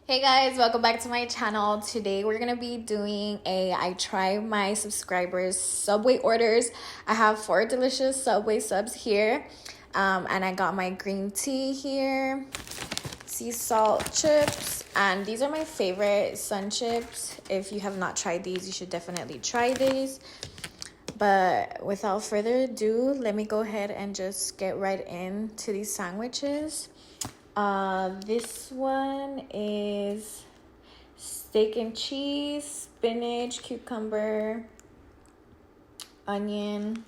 Hey guys, welcome back to my channel. Today we're gonna be doing I try my subscribers Subway orders. I have 4 delicious Subway subs here, and I got my green tea here, sea salt chips, and these are my favorite sun chips. If you have not tried these, you should definitely try these. But without further ado, let me go ahead and just get right into these sandwiches. This one is steak and cheese, spinach, cucumber, onion.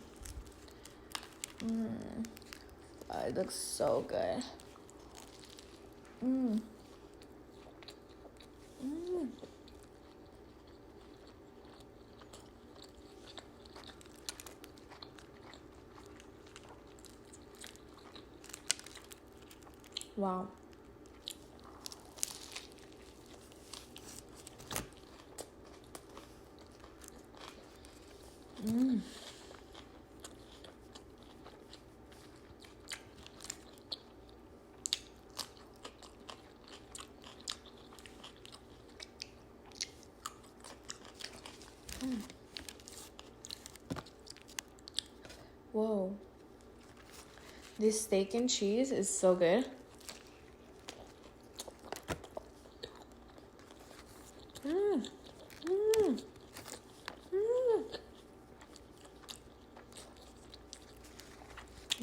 Oh, it looks so good. Wow. Whoa. This steak and cheese is so good.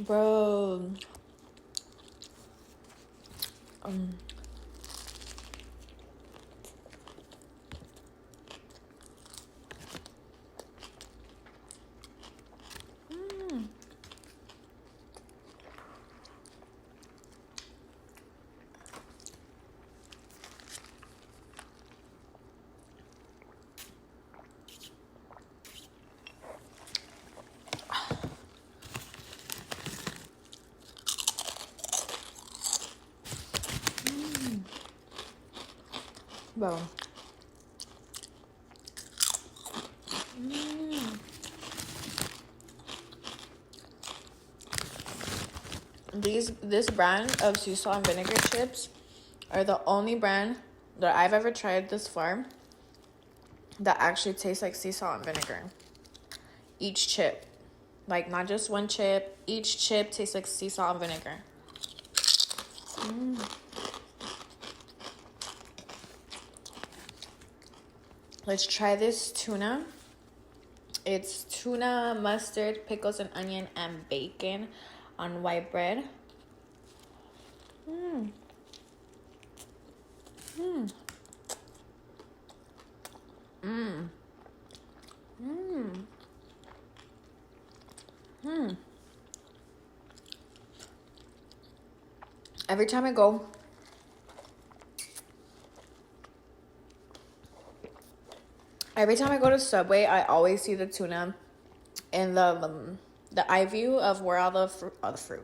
Bro. Bro. This brand of sea salt and vinegar chips are the only brand that I've ever tried this far that actually tastes like sea salt and vinegar. Each chip. Like, not just one chip. Each chip tastes like sea salt and vinegar. Let's try this tuna. It's tuna, mustard, pickles, and onion, and bacon on white bread. Every time I go to Subway, I always see the tuna in the eye view of where all the fruit,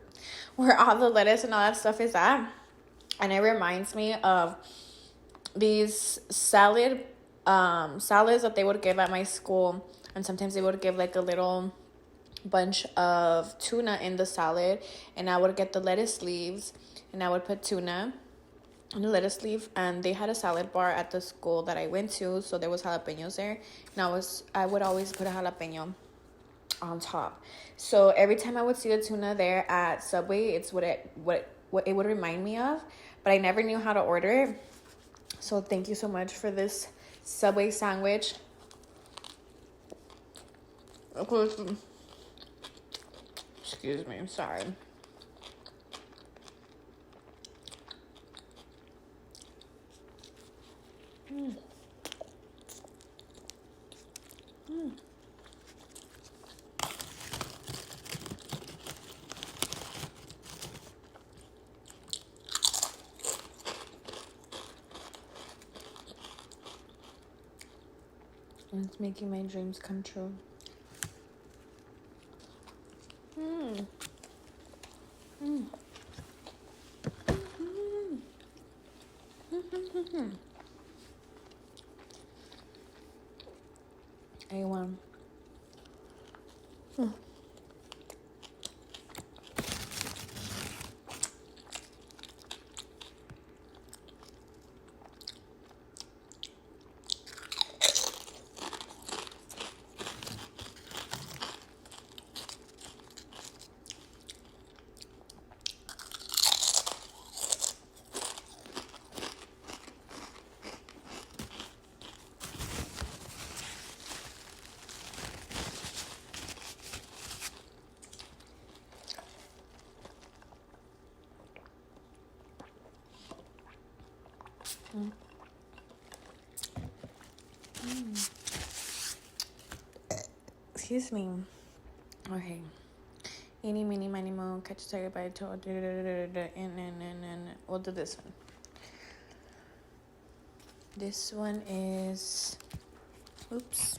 where all the lettuce and all that stuff is at, and it reminds me of these salads that they would give at my school, and sometimes they would give like a little bunch of tuna in the salad, and I would get the lettuce leaves, and I would put tuna on the lettuce leaf, and they had a salad bar at the school that I went to, so there was jalapeños there, and I would always put a jalapeno on top. So every time I would see the tuna there at Subway, it's what it would remind me of, but I never knew how to order it. So thank you so much for this Subway sandwich. Of course, excuse me, I'm sorry. It's making my dreams come true. A1. Mm. Mm. Excuse me. Okay. Eeny, meeny, miny, moe, catch a tiger by a toe. And we'll do this one. This one is, oops,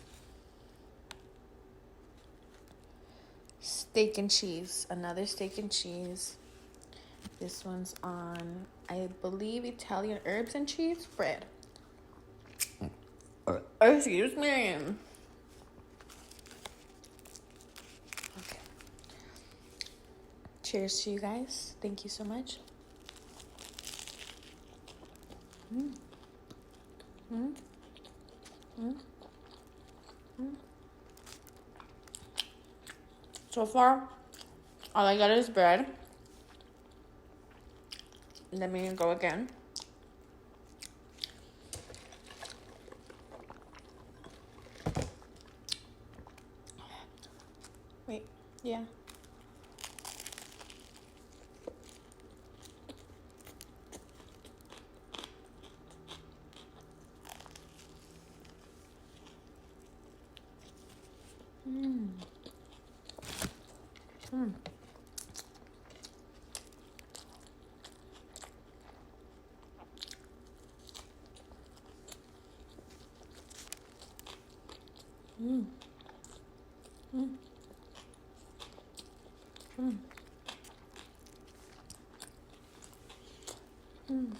steak and cheese. Another steak and cheese. This one's on, I believe, Italian herbs and cheese bread. Excuse me. Okay. Cheers to you guys. Thank you so much. Mm. Mm. Mm. Mm. So far, all I got is bread. Let me go again. Wait, yeah. Mm. Mm. Mm. Mm. Mm. Mm.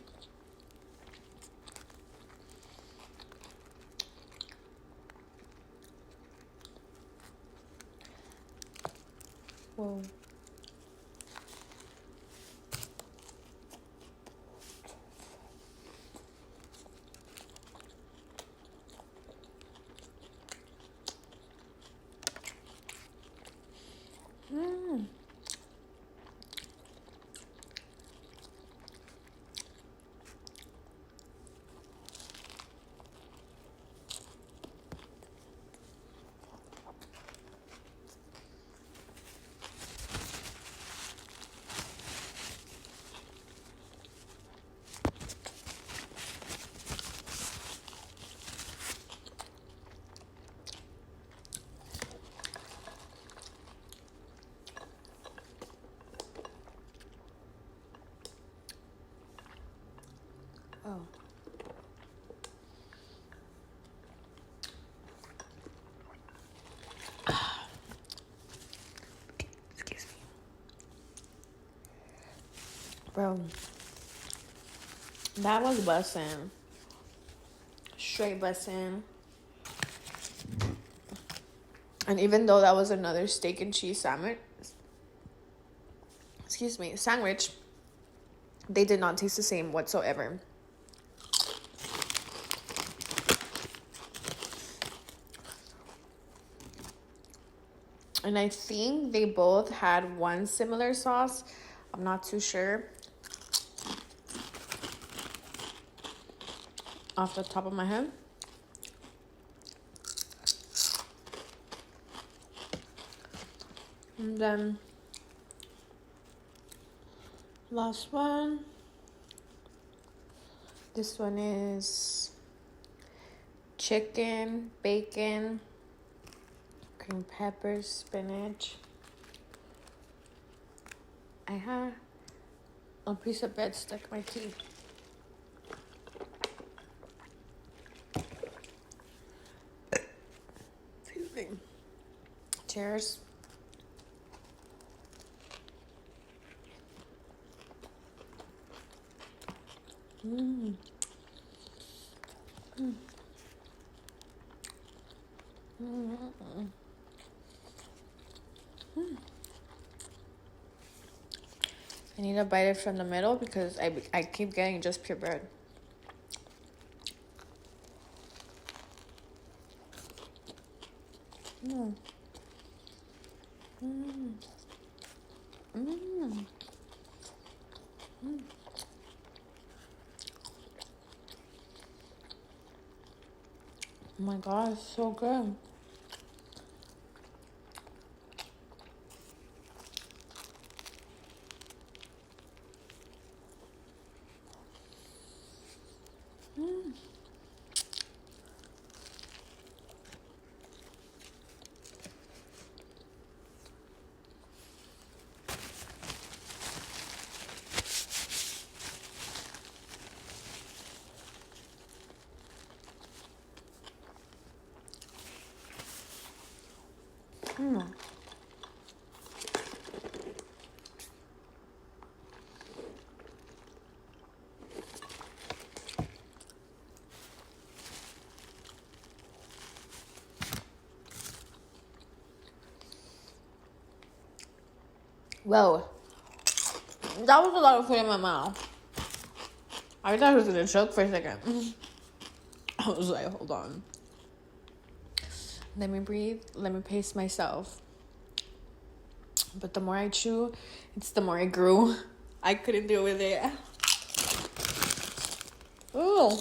Whoa. Mm. Oh. Excuse me. Bro, that was bussin'. Straight bussin'. And even though that was another steak and cheese sandwich, they did not taste the same whatsoever. And I think they both had one similar sauce. I'm not too sure off the top of my head. And then last one. This one is chicken, bacon, green peppers, spinach. I had a piece of bread stuck in my teeth. Excuse me. Cheers. Mm. Mm. Mm. Mm. I need to bite it from the middle because I keep getting just pure bread. Mm. Mm. Mm. Mm. Oh my god, it's so good. Whoa. That was a lot of food in my mouth. I thought I was gonna choke for a second. I was like, hold on. Let me breathe. Let me pace myself. But the more I chew, it's the more I grew. I couldn't deal with it. Ooh.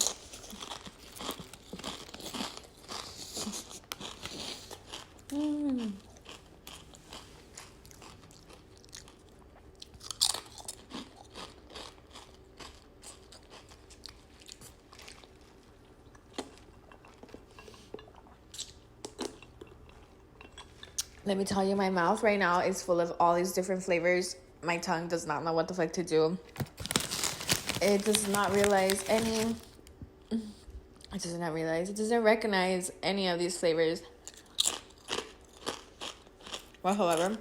Let me tell you, my mouth right now is full of all these different flavors. My tongue does not know what the fuck to do. It does not realize any... It does not realize. It doesn't recognize any of these flavors whatsoever.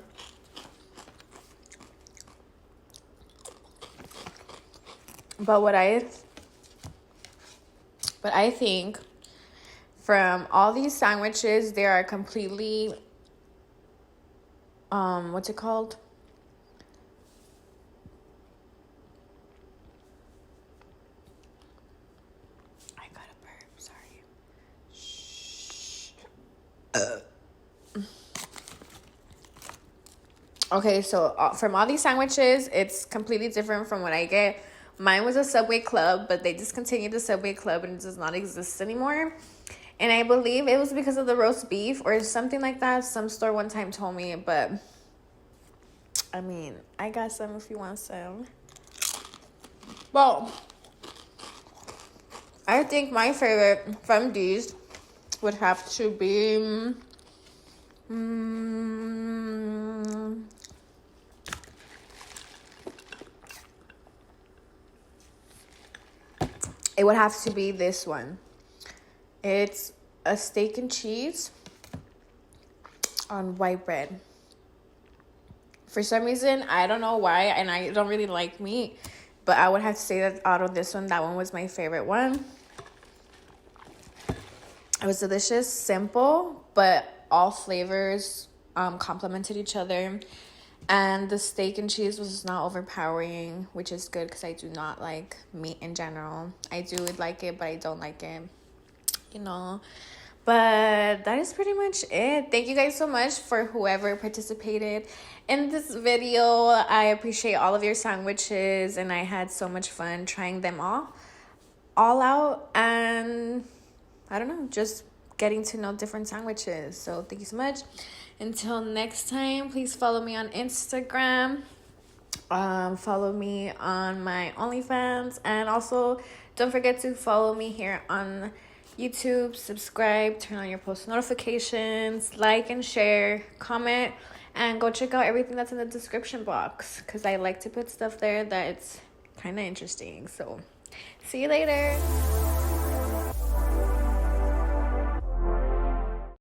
But I think from all these sandwiches, they are completely... what's it called? I got a burp, sorry. Shh. Okay, so from all these sandwiches, it's completely different from what I get. Mine was a Subway Club, but they discontinued the Subway Club and it does not exist anymore. And I believe it was because of the roast beef or something like that. Some store one time told me, but I mean, I got some if you want some. Well, I think my favorite from these would have to be... it would have to be this one. It's a steak and cheese on white bread. For some reason, I don't know why, and I don't really like meat, but I would have to say that out of this one, that one was my favorite one. It was delicious, simple, but all flavors complemented each other. And the steak and cheese was not overpowering, which is good because I do not like meat in general. I do like it, but I don't like it, you know. But that is pretty much it. Thank you guys so much for whoever participated in this video. I appreciate all of your sandwiches, and I had so much fun trying them all out. And I don't know, just getting to know different sandwiches. So thank you so much. Until next time, please follow me on Instagram. Follow me on my OnlyFans. And also, don't forget to follow me here on YouTube. Subscribe, turn on your post notifications, like and share, comment, and go check out everything that's in the description box, because I like to put stuff there that it's kind of interesting. So, see you later.